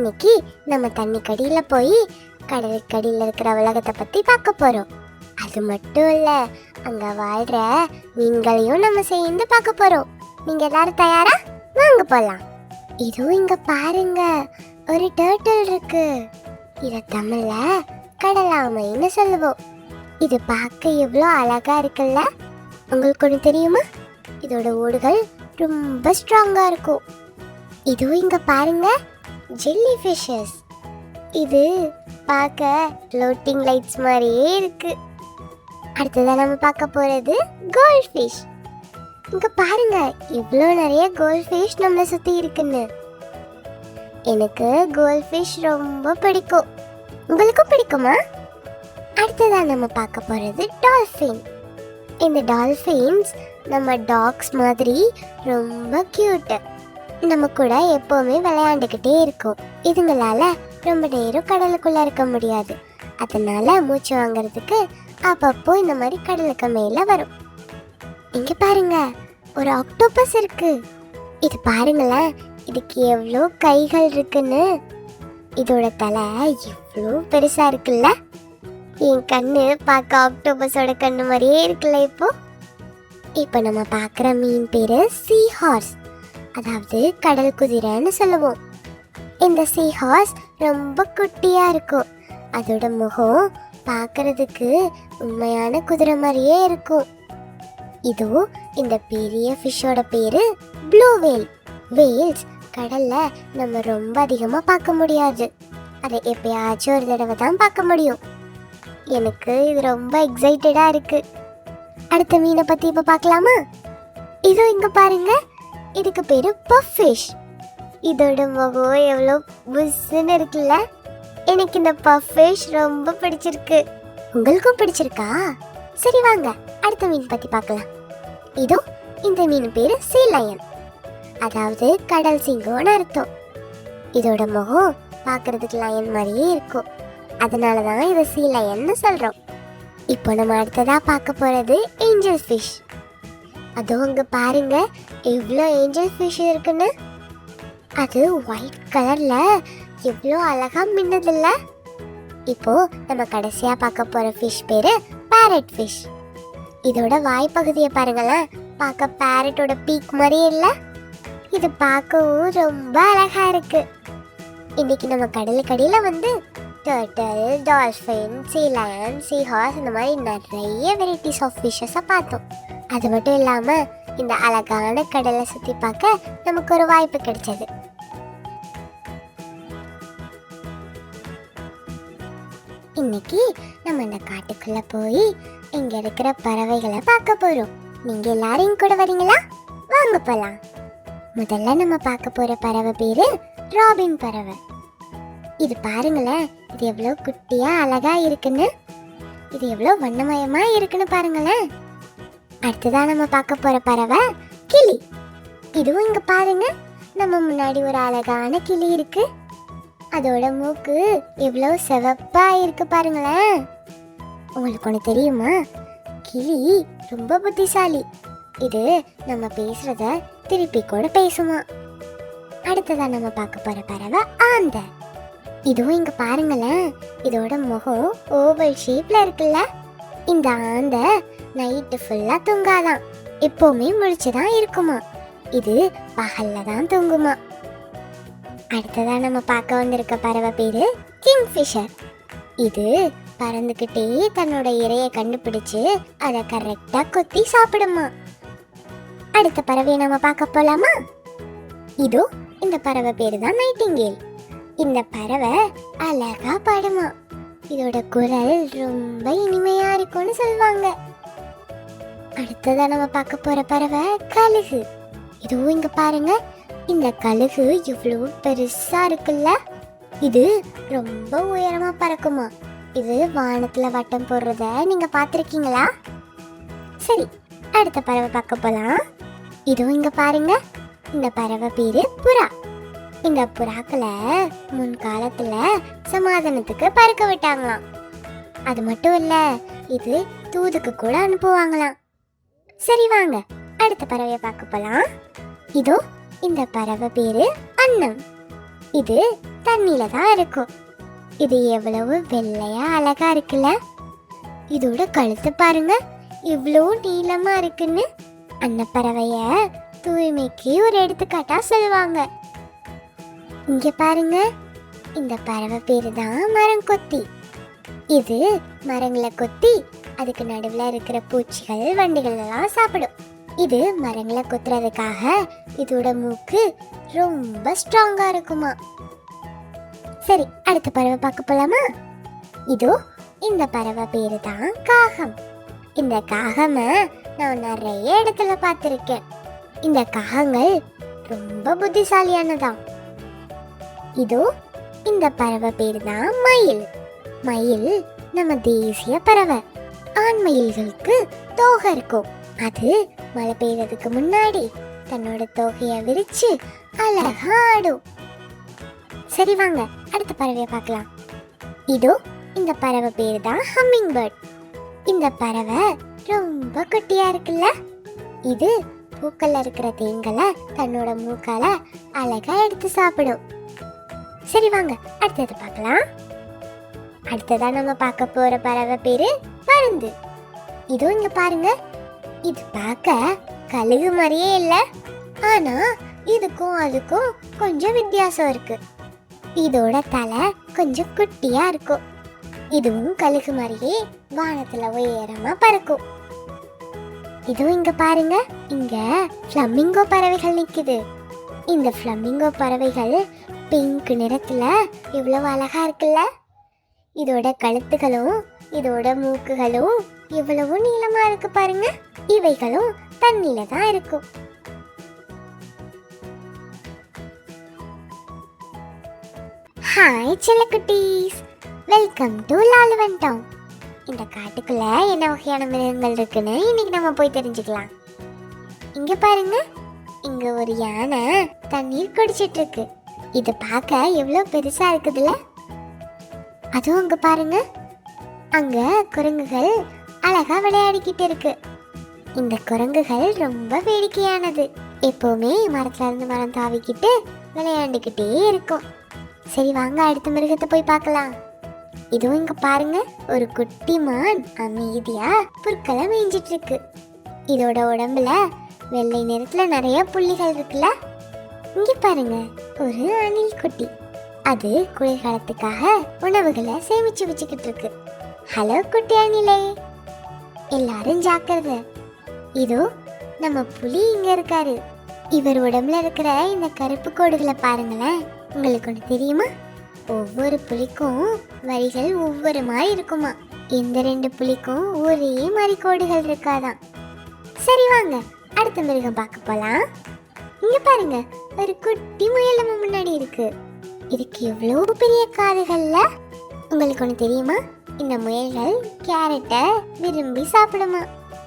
இன்னைக்கு நம்ம தண்ணி கடியில போய் கடலுக்கடியில் இருக்கிற உலகத்தை பத்தி பார்க்க போறோம். அது மட்டும் இல்ல, அங்க வாழ்ற மீன்களையும் நம்ம சேர்ந்து பார்க்க போறோம். நீங்க எல்லாரும் தயாரா? வாங்க போலாம். இதுவும் இங்க பாருங்க, ஒரு டர்ட்டில் இருக்கு. இத தமிழ்ல கடலாமைன்னு சொல்லுவோம். இது பார்க்க எவ்வளோ அழகா இருக்குல்ல? உங்களுக்கு ஒன்று தெரியுமா? இதோட ஓடுகள் ரொம்ப ஸ்ட்ராங்கா இருக்கும். இதுவும் இங்க பாருங்க, ஜெல்லி ஃபிஷஸ். இது பார்க்க ஃப்ளோட்டிங் லைட்ஸ் மாதிரியே இருக்கு. அடுத்ததான் நம்ம பார்க்க போறது கோல்ட் ஃபிஷ். இங்க பாருங்க, இவ்வளோ நிறைய கோல்ட் ஃபிஷ் நம்மளை சுத்தி இருக்குன்னு. எனக்கு கோல்ட் ஃபிஷ் ரொம்ப பிடிக்கும். உங்களுக்கும் பிடிக்குமா? அடுத்ததான் நம்ம பார்க்க போறது டால்ஃபின். இந்த டால்ஃபின்ஸ் நம்ம டாக்ஸ் மாதிரி ரொம்ப கியூட். நம்ம கூட எப்போவுமே விளையாண்டுக்கிட்டே இருக்கும். இதுங்களால ரொம்ப நேரம் கடலுக்குள்ள இருக்க முடியாது. அதனால மூச்சு வாங்கிறதுக்கு அப்பப்போ இந்த மாதிரி கடலுக்கு மேல வரும். இங்க பாருங்க, ஒரு ஆக்டோபஸ் இருக்கு. இது பாருங்களேன், இதுக்கு எவ்வளோ கைகள் இருக்குன்னு. இதோட தலை எவ்வளோ பெருசா இருக்குல்ல? என் கண்ணு பார்க்க ஆக்டோபஸோட கண்ணு மாதிரியே இருக்குல்ல. இப்போ நம்ம பார்க்குற மீன் பேரு சீ ஹார்ஸ், அதாவது கடல் குதிரைன்னு சொல்லுவோம். இந்த சீ ஹார்ஸ் ரொம்ப குட்டியா இருக்கும். அதோட முகம் பார்க்கறதுக்கு உண்மையான குதிரை மாதிரியே இருக்கும். இதோ இந்த பெரிய ஃபிஷ்ஷோட பேரு ப்ளூ வேல். வேல்ஸ் கடல்ல நம்ம ரொம்ப அதிகமாக பார்க்க முடியாது. அதை எப்பயாச்சும் ஒரு தடவை தான் பார்க்க முடியும். எனக்கு இது ரொம்ப எக்ஸைட்டடா இருக்கு. அடுத்த மீனை பத்தி இப்ப பார்க்கலாமா? இதோ இங்க பாருங்க, இதுக்கு பேரு பஃப் ஃபிஷ். இதோட முகம் எவ்வளோ புஸ்ஸுன்னு இருக்குல்ல? எனக்கு இந்த பஃப் ஃபிஷ் ரொம்ப பிடிச்சிருக்கு. உங்களுக்கும் பிடிச்சிருக்கா? சரி வாங்க அடுத்த மீன் பத்தி பார்க்கலாம். இதோ இந்த மீன் பேரு சீ லயன், அதாவது கடல் சிங்கம்னு அர்த்தம். இதோட முகம் பார்க்கறதுக்கு லயன் மாதிரியே இருக்கும். அதனால தான் இதை சீ லயன்னு சொல்கிறோம். இப்போ நம்ம அடுத்ததாக பார்க்க போகிறது ஏஞ்சல் ஃபிஷ். அதுவும் அங்கே பாருங்க, எவ்வளோ ஏஞ்சல் ஃபிஷ் இருக்குன்னு. அது ஒயிட் கலரில் எவ்வளோ அழகாக மின்னதில்ல? இப்போ நம்ம கடைசியாக பார்க்க போகிற ஃபிஷ் பேர் பேரட் ஃபிஷ். இதோட வாய்ப்பகுதியை பாருங்களேன், பார்க்க பேரட்டோட பீக் மாதிரியே இல்லை? இது பார்க்கவும் ரொம்ப அழகாக இருக்கு. இன்னைக்கு நம்ம கடலுக்கடியில் வந்து டர்ட்டில், டால்ஃபின், சீ லயன், சீ ஹார்ஸ் இந்த மாதிரி நிறைய வெரைட்டிஸ் ஆஃப் ஃபிஷ்ஷஸை பார்த்தோம். அது மட்டும் இல்லாமல் இந்த அழகான கடலை சுற்றி பார்க்க நமக்கு ஒரு வாய்ப்பு கிடைச்சது. இன்னைக்கு நம்ம இந்த காட்டுக்குள்ளே போய் இங்கே இருக்கிற பறவைகளை பார்க்க போகிறோம். நீங்கள் எல்லாரும் கூட வரீங்களா? வாங்க போகலாம். முதல்ல நம்ம பார்க்க போகிற பறவை பேர் ராபின் பறவை. இது பாருங்களேன், இது எவ்வளோ குட்டியா அழகா இருக்குன்னு. இது எவ்வளோ வண்ணமயமா இருக்குன்னு பாருங்களேன். அடுத்ததான் நம்ம பார்க்க போற பறவை கிளி. இதுவும் இங்க பாருங்க, நம்ம முன்னாடி ஒரு அழகான கிளி இருக்கு. அதோட மூக்கு எவ்வளோ சிவப்பா இருக்கு பாருங்களேன். உங்களுக்கு ஒன்று தெரியுமா? கிளி ரொம்ப புத்திசாலி. இது நம்ம பேசுறத திருப்பி கூட பேசுமா. அடுத்ததான் நம்ம பார்க்க போற பறவை ஆந்தை. இதுவும் இங்க பாருங்களேன், இதோட முகம் ஓவல் ஷேப்ல இருக்குல்ல? இந்த ஆந்தை நைட்டு ஃபுல்லா தூங்காதான், எப்பவுமே முழிச்சுதான் இருக்குமா. இது பகல்ல தான் தூங்குமா. அடுத்ததா நம்ம பார்க்க வந்திருக்க பறவை பேரு கிங்ஃபிஷர். இது பறந்துக்கிட்டே தன்னோட இரையை கண்டுபிடிச்சு அதை கரெக்டா கொத்தி சாப்பிடுமா. அடுத்த பறவையை நம்ம பார்க்க போலாமா? இதோ இந்த பறவை பேரு தான் நைட்டிங்கேல். இந்த பறவை அழகா பாடுமா. இதோட குரல் ரொம்ப இனிமையா இருக்கும்னு சொல்லுவாங்க. அடுத்ததா நம்ம பார்க்க போற பறவை கழுகு. இதுவும் இங்க பாருங்க, இந்த கழுகு இவ்வளவு பெருசா இருக்குல்ல? இது ரொம்ப உயரமா பறக்குமா. இது வானத்துல வட்டம் போடுறத நீங்க பார்த்திருக்கீங்களா? சரி, அடுத்த பறவை பார்க்க போலாம். இதுவும் இங்க பாருங்க, இந்த பறவை பேரு புறா. இந்த புறாக்களை முன்காலத்துல சமாதானத்துக்கு பறக்க விட்டாங்களாம். அது மட்டும் இல்ல, இது தூதுக்கு கூட அனுப்புவாங்களாம். சரி வாங்க அடுத்த பறவையை பார்க்க போலாம். இதோ இந்த பறவை பேரு அன்னம். இது தண்ணியில தான் இருக்கும். இது எவ்வளவு வெள்ளையா அழகா இருக்குல்ல. இதோட கழுத்து பாருங்க இவ்வளோ நீளமா இருக்குன்னு. அன்னப்பறவைய தூய்மைக்கு ஒரு எடுத்துக்காட்டா சொல்லுவாங்க. இங்க பாருங்க, இந்த பறவை பேரு தான் மரங்கொத்தி. இது மரங்களை கொத்தி அதுக்கு நடுவுல இருக்கிற பூச்சிகள் வண்டுகள் எல்லாம் சாப்பிடும். இது மரங்களை கொத்துறதுக்காக இதோட மூக்கு ரொம்ப ஸ்ட்ராங்கா இருக்குமா. சரி, அடுத்த பறவை பார்க்க போலாமா? இதோ இந்த பறவை பேரு தான் காகம். இந்த காகமை நான் நிறைய இடத்துல பார்த்திருக்கேன். இந்த காகங்கள் ரொம்ப புத்திசாலியானதான். இதோ இந்த பறவை பேரு தான் மயில். மயில் நம்ம தேசிய பறவை. ஆண் மயில்களுக்கு தோகை இருக்கும். அது மழை பெய்யறதுக்கு முன்னாடி தன்னோட தோகைய விரிச்சு அழகா ஆடும். சரி வாங்க அடுத்த பறவையை பார்க்கலாம். இதோ இந்த பறவை பேரு தான் ஹம்மிங் பேர்ட். இந்த பறவை ரொம்ப குட்டியா இருக்குல்ல. இது பூக்கள்ல இருக்கிற தேன்களை தன்னோட மூக்கால அழகா எடுத்து சாப்பிடும். சரி வாங்க அடுத்தது பார்க்கலாம். அடுத்ததா நம்ம பார்க்க போற பறவை பேரு பருந்து. இதோ இங்க பாருங்க, இது பார்க்க கழுகு மாதிரியே இல்ல, ஆனா இதுக்கும் அதுக்கும் கொஞ்சம் வித்தியாசம் இருக்கு. இதோட தலை கொஞ்சம் குட்டியா இருக்கும். இதுவும் கழுகு மாதிரியே வானத்துல உயரமா பறக்கும். இதோ இங்க பாருங்க, இங்க ஃப்ளமிங்கோ பறவைகள் நிக்குது. இந்த ஃப்ளமிங்கோ பறவைகள் பிங்க் நிறத்துல இவ்வளவு அழகா இருக்குல்ல. இதோட கழுத்துகளும் இதோட மூக்குகளும் இவ்வளவு நீளமா இருக்கு பாருங்க. இவைகளும் தண்ணியில தான் இருக்கும். ஹாய் செல்லக்குட்டீஸ், வெல்கம் டு லாலுவன் டவுன். இந்த காட்டுக்குள்ள என்ன வகையான மிருகங்கள் இருக்குன்னு இன்னைக்கு நம்ம போய் தெரிஞ்சுக்கலாம். இங்க பாருங்க, இங்க ஒரு யானை தண்ணீர் குடிச்சிட்டு இருக்கு. இது பார்க்க எவ்வளவு பெருசா இருக்குதுல்ல. அதுவும் அங்க பாருங்க, அங்க குரங்குகள் அழகா விளையாடிக்கிட்டு இருக்கு. இந்த குரங்குகள் ரொம்ப வேடிக்கையானது. எப்பவுமே மரத்துல இருந்து மரம் தாவிக்கிட்டு விளையாண்டுக்கிட்டே இருக்கும். சரி வாங்க அடுத்த மிருகத்தை போய் பார்க்கலாம். இதுவும் இங்க பாருங்க, ஒரு குட்டி மான் அமைதியா புற்களை மேய்ஞ்சிட்டு இருக்கு. இதோட உடம்புல வெள்ளை நிறத்துல நிறைய புள்ளிகள் இருக்குல்ல. இங்க பாருங்க, ஒரு அணில் குட்டி. அது குளிர்காலத்துக்காக உணவுகளை சேமிச்சு வச்சுக்கிட்டு இருக்கு. ஹலோ குட்டி அணிலே, எல்லாரும் ஜாக்கிரதை. இதோ நம்ம புலி இங்க இருக்காரு. இவர் உடம்புல இருக்கிற இந்த கருப்பு கோடுகளை பாருங்களேன். உங்களுக்கு ஒன்று தெரியுமா? ஒவ்வொரு புலிக்கும் வரிகள் ஒவ்வொரு மாதிரி இருக்குமா. இந்த 2 புலிக்கும் ஒரே மாதிரி கோடுகள் இருக்காதான். சரி வாங்க அடுத்த மிருகம் பார்க்க போலாம். இங்க பாருங்க, ஒரு குட்டி முயல் நம்ம முன்னாடி இருக்கு. இதுக்கு எவ்வளவு பெரிய காதுகள்ல. உங்களுக்கு ஒன்று தெரியுமா? இந்த முயல்கள் கேரட்டை விரும்பி சாப்பிடுமா.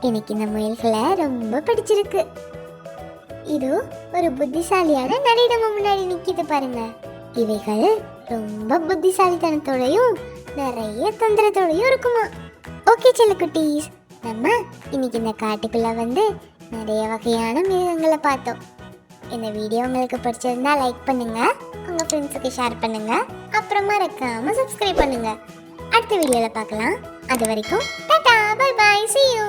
எனக்கு இந்த முயல்களை ரொம்ப பிடிச்சிருக்கு. இது ஒரு புத்திசாலியான நரி நம்ம முன்னாடி நிக்கிது பாருங்க. இவைகள் ரொம்ப புத்திசாலித்தனத்தோடையும் நிறைய தந்திரத்தோடையும் இருக்குமா. ஓகே செல்லக்குட்டீஸ், நம்ம இன்னைக்கு இந்த காட்டுக்குள்ள வந்து நிறைய வகையான மிருகங்களை பார்த்தோம். இந்த வீடியோ உங்களுக்கு பிடிச்சிருந்தா லைக் பண்ணுங்க, உங்க ஃப்ரெண்ட்ஸுக்கு ஷேர் பண்ணுங்க, அப்புறம் மறக்காம சப்ஸ்கிரைப் பண்ணுங்க. அடுத்த வீடியோல பார்க்கலாம். அது வரைக்கும் tata, bye bye, see you.